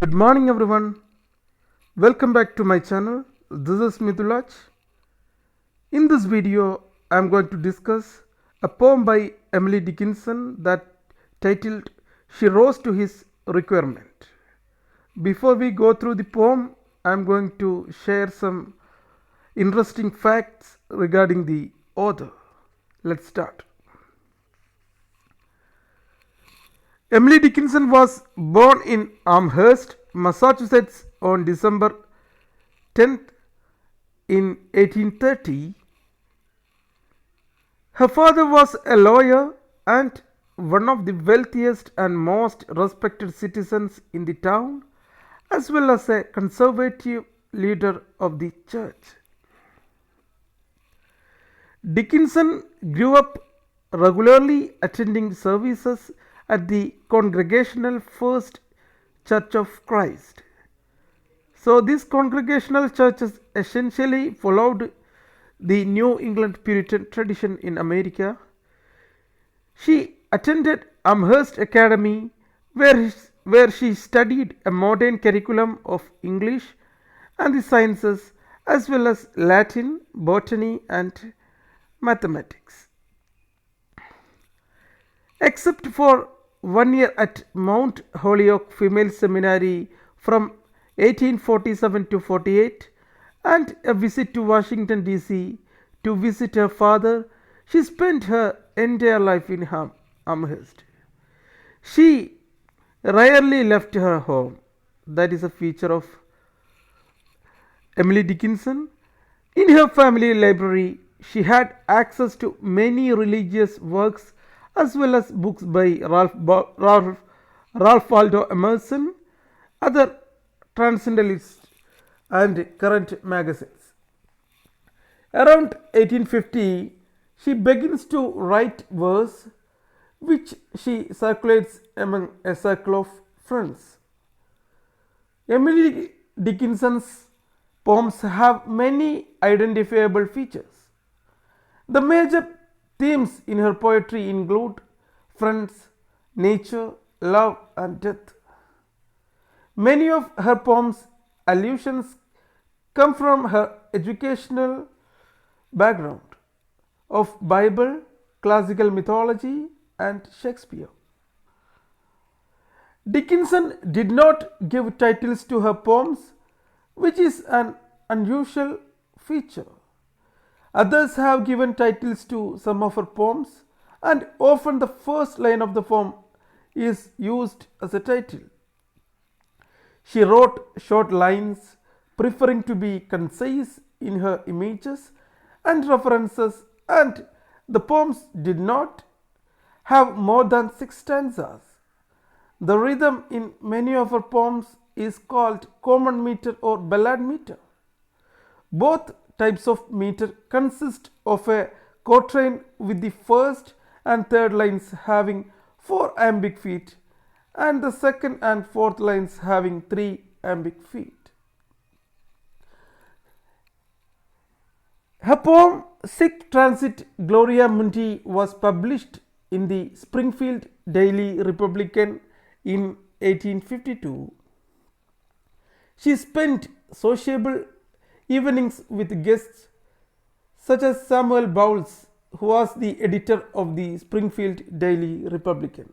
Good morning, everyone. Welcome back to my channel. This is Mithulaj. In this video, I am going to discuss a poem by Emily Dickinson that titled She Rose to His Requirement. Before we go through the poem, I am going to share some interesting facts regarding the author. Let's start. Emily Dickinson was born in Amherst, Massachusetts on December 10th in 1830. Her father was a lawyer and one of the wealthiest and most respected citizens in the town, as well as a conservative leader of the church. Dickinson grew up regularly attending services at the Congregational First Church of Christ. So, these congregational churches essentially followed the New England Puritan tradition in America. She attended Amherst Academy, where she studied a modern curriculum of English and the sciences, as well as Latin, botany, and mathematics. Except for 1 year at Mount Holyoke Female Seminary from 1847 to 48 and a visit to Washington DC to visit her father, she spent her entire life in Amherst. She rarely left her home. That is a feature of Emily Dickinson. In her family library, she had access to many religious works as well as books by Ralph Waldo Emerson, other transcendentalists, and current magazines. Around 1850, she begins to write verse, which she circulates among a circle of friends. Emily Dickinson's poems have many identifiable features. The major themes in her poetry include friends, nature, love, and death. Many of her poems' allusions come from her educational background of Bible, classical mythology, and Shakespeare. Dickinson did not give titles to her poems, which is an unusual feature. Others have given titles to some of her poems, and often the first line of the poem is used as a title. She wrote short lines, preferring to be concise in her images and references, and the poems did not have more than 6 stanzas. The rhythm in many of her poems is called common meter or ballad meter. Both types of meter consist of a quatrain with the first and third lines having 4 iambic feet and the second and fourth lines having 3 iambic feet. Her poem Sic Transit Gloria Mundi was published in the Springfield Daily Republican in 1852. She spent sociable evenings with guests such as Samuel Bowles, who was the editor of the Springfield Daily Republican.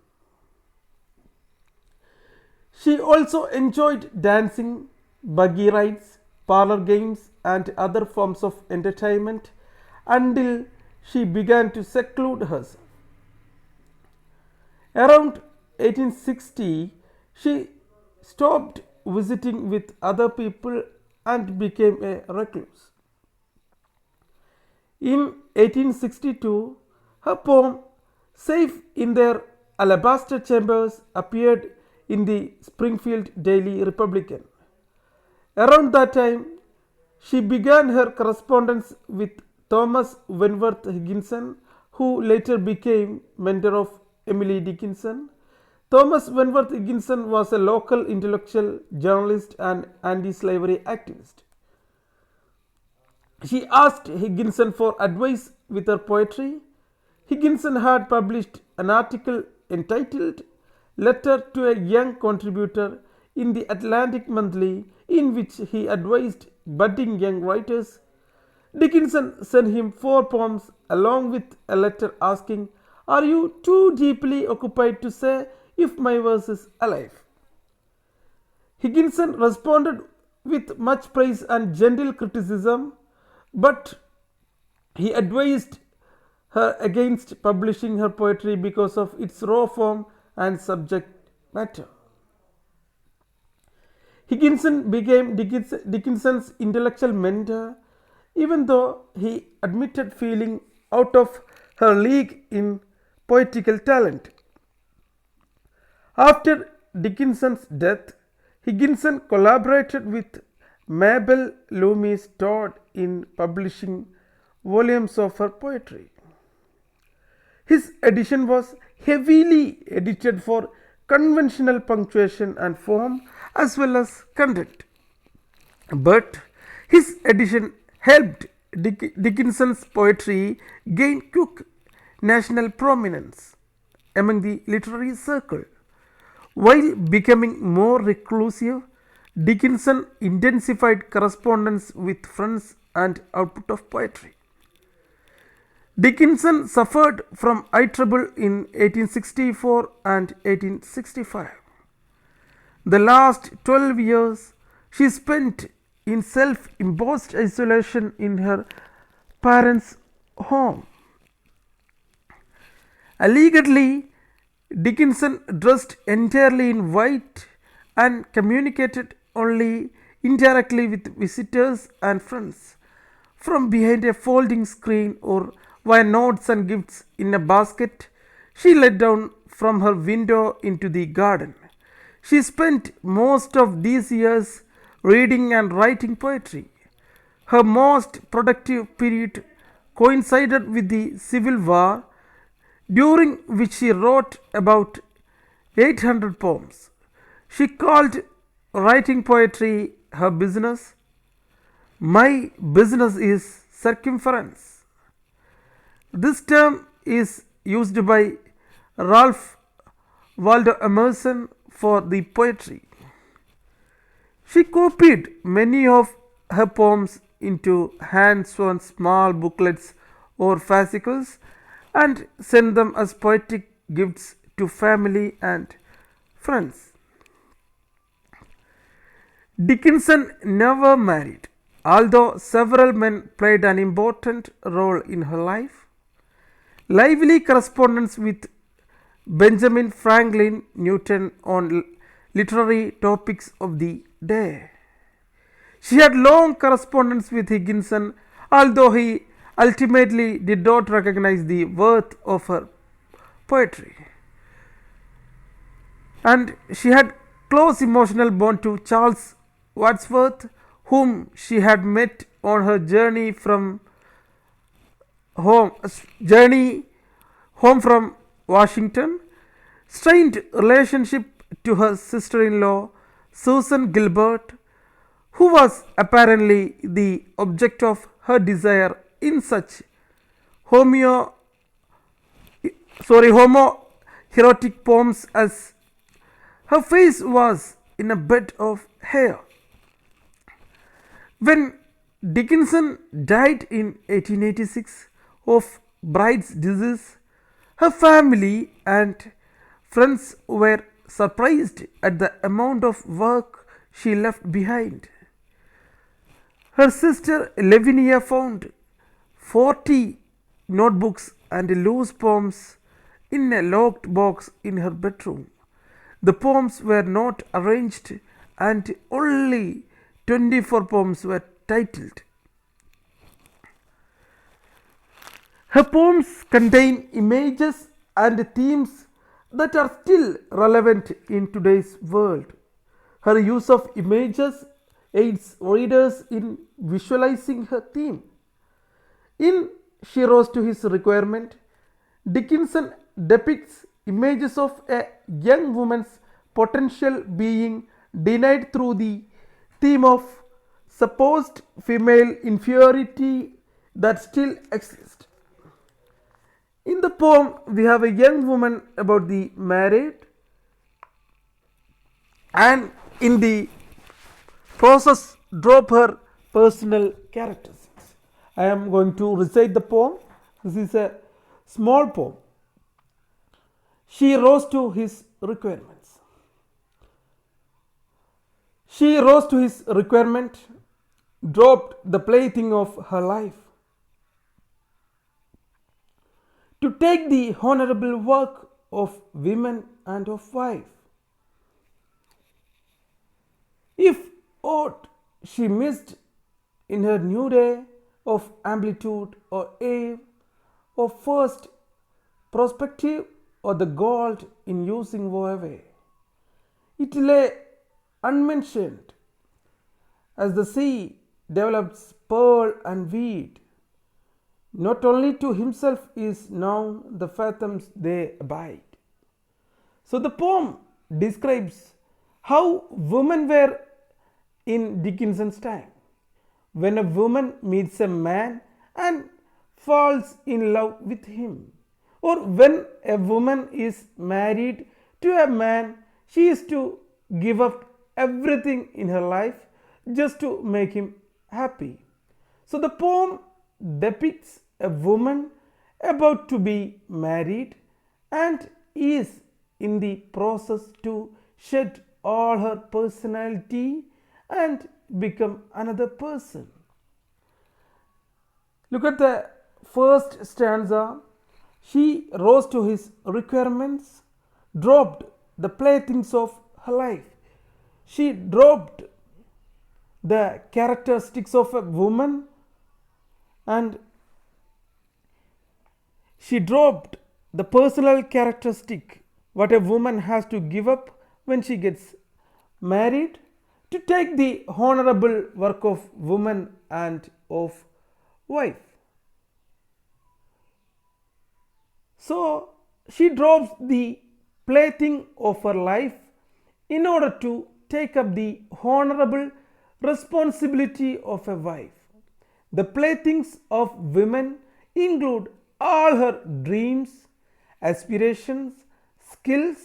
She also enjoyed dancing, buggy rides, parlor games, and other forms of entertainment until she began to seclude herself. Around 1860, she stopped visiting with other people and became a recluse. In 1862, her poem Safe in Their Alabaster Chambers appeared in the Springfield Daily Republican. Around that time, she began her correspondence with Thomas Wentworth Higginson, who later became mentor of Emily Dickinson. Thomas Wentworth Dickinson was a local intellectual, journalist, and anti-slavery activist. She asked Higginson for advice with her poetry. Higginson had published an article entitled Letter to a Young Contributor in the Atlantic Monthly in which he advised budding young writers. Dickinson sent him 4 poems along with a letter asking, "Are you too deeply occupied to say if my verse is alive?" Higginson responded with much praise and gentle criticism, but he advised her against publishing her poetry because of its raw form and subject matter. Higginson became Dickinson's intellectual mentor, even though he admitted feeling out of her league in poetical talent. After Dickinson's death, Higginson collaborated with Mabel Loomis Todd in publishing volumes of her poetry. His edition was heavily edited for conventional punctuation and form as well as content. But his edition helped Dickinson's poetry gain quick national prominence among the literary circle. While becoming more reclusive, Dickinson intensified correspondence with friends and output of poetry. Dickinson suffered from eye trouble in 1864 and 1865. The last 12 years she spent in self-imposed isolation in her parents' home. Allegedly, Dickinson dressed entirely in white and communicated only indirectly with visitors and friends from behind a folding screen or via notes and gifts in a basket she let down from her window into the garden. She spent most of these years reading and writing poetry. Her most productive period coincided with the Civil War, during which she wrote about 800 poems. She called writing poetry her business. "My business is circumference." This term is used by Ralph Waldo Emerson for the poetry. She copied many of her poems into hand-sewn small booklets or fascicles and sent them as poetic gifts to family and friends. Dickinson never married, although several men played an important role in her life. Lively correspondence with Benjamin Franklin Newton on literary topics of the day. She had long correspondence with Higginson, although he ultimately did not recognize the worth of her poetry. And she had close emotional bond to Charles Wordsworth, whom she had met on her journey home from Washington. Strained relationship to her sister-in-law Susan Gilbert, who was apparently the object of her desire in such homoerotic poems as "Her face was in a bed of hair." When Dickinson died in 1886 of Bright's disease, her family and friends were surprised at the amount of work she left behind. Her sister Lavinia found 40 notebooks and loose poems in a locked box in her bedroom. The poems were not arranged and only 24 poems were titled. Her poems contain images and themes that are still relevant in today's world. Her use of images aids readers in visualizing her theme. In She Rose to His Requirement, Dickinson depicts images of a young woman's potential being denied through the theme of supposed female inferiority that still exists. In the poem, we have a young woman about the married and in the process drop her personal characteristics. I am going to recite the poem. This is a small poem. She rose to his requirements. She rose to his requirement, dropped the plaything of her life to take the honorable work of women and of wife. If aught she missed in her new day of amplitude or air or first perspective or the gold in using wore away, it lay unmentioned as the sea develops pearl and weed. Not only to himself is known the fathoms they abide. So the poem describes how women were in Dickinson's time. When a woman meets a man and falls in love with him, or when a woman is married to a man, she is to give up everything in her life just to make him happy. So the poem depicts a woman about to be married and is in the process to shed all her personality and become another person. Look at the first stanza. She rose to his requirements, dropped the playthings of her life. She dropped the characteristics of a woman and she dropped the personal characteristic what a woman has to give up when she gets married to take the honorable work of woman and of wife. So she drops the plaything of her life in order to take up the honorable responsibility of a wife. The playthings of women include all her dreams, aspirations, skills,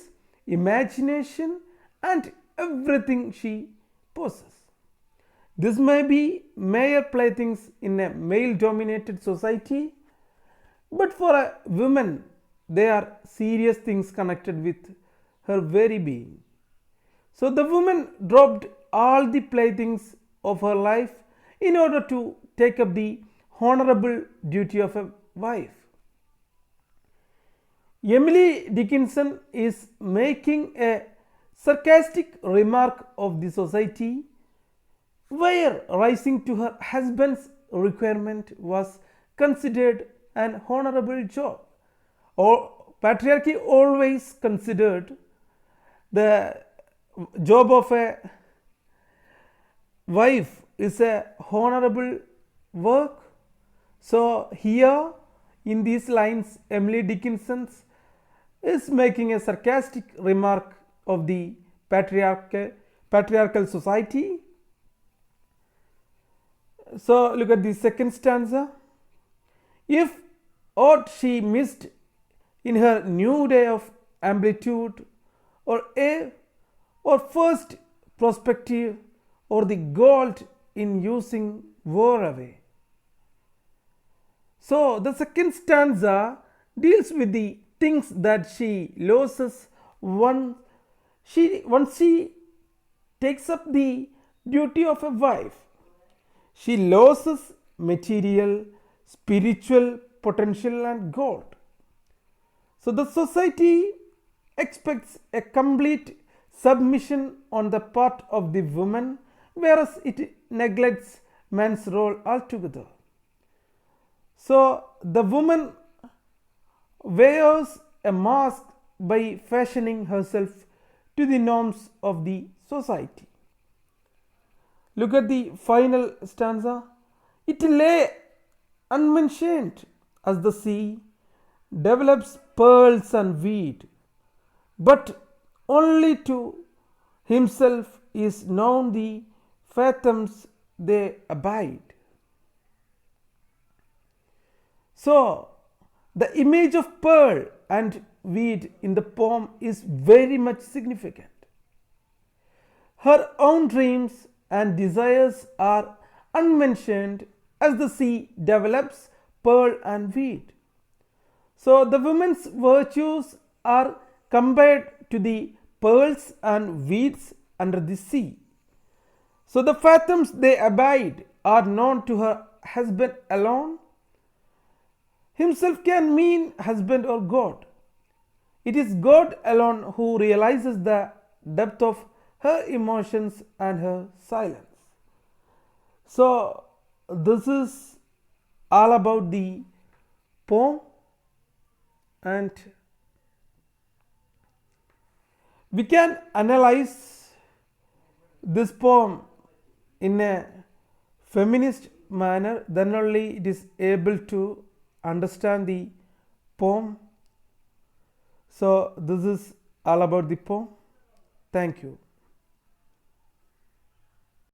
imagination, and everything she possesses. This may be mere playthings in a male dominated society, but for a woman, they are serious things connected with her very being. So the woman dropped all the playthings of her life in order to take up the honorable duty of a wife. Emily Dickinson is making a sarcastic remark of the society where rising to her husband's requirement was considered an honorable job. Or patriarchy always considered the job of a wife is a honorable work. So here in these lines, Emily Dickinson is making a sarcastic remark of the patriarchal society. So look at the second stanza. If aught she missed in her new day of amplitude or air or first perspective or the gold in using wore away. So the second stanza deals with the things that she loses once she takes up the duty of a wife. She loses material, spiritual potential and gold. So the society expects a complete submission on the part of the woman, whereas it neglects man's role altogether. So the woman wears a mask by fashioning herself to the norms of the society. Look at the final stanza. It lay unmentioned as the sea develops pearls and weed, but only to himself is known the fathoms they abide. So the image of pearl and weed in the poem is very much significant. Her own dreams and desires are unmentioned as the sea develops pearl and weed. So the woman's virtues are compared to the pearls and weeds under the sea. So the fathoms they abide are known to her husband alone. Himself can mean husband or God. It is God alone who realizes the depth of her emotions and her silence. So, this is all about the poem, and we can analyze this poem in a feminist manner, then only it is able to understand the poem. So, this is all about the poem. Thank you.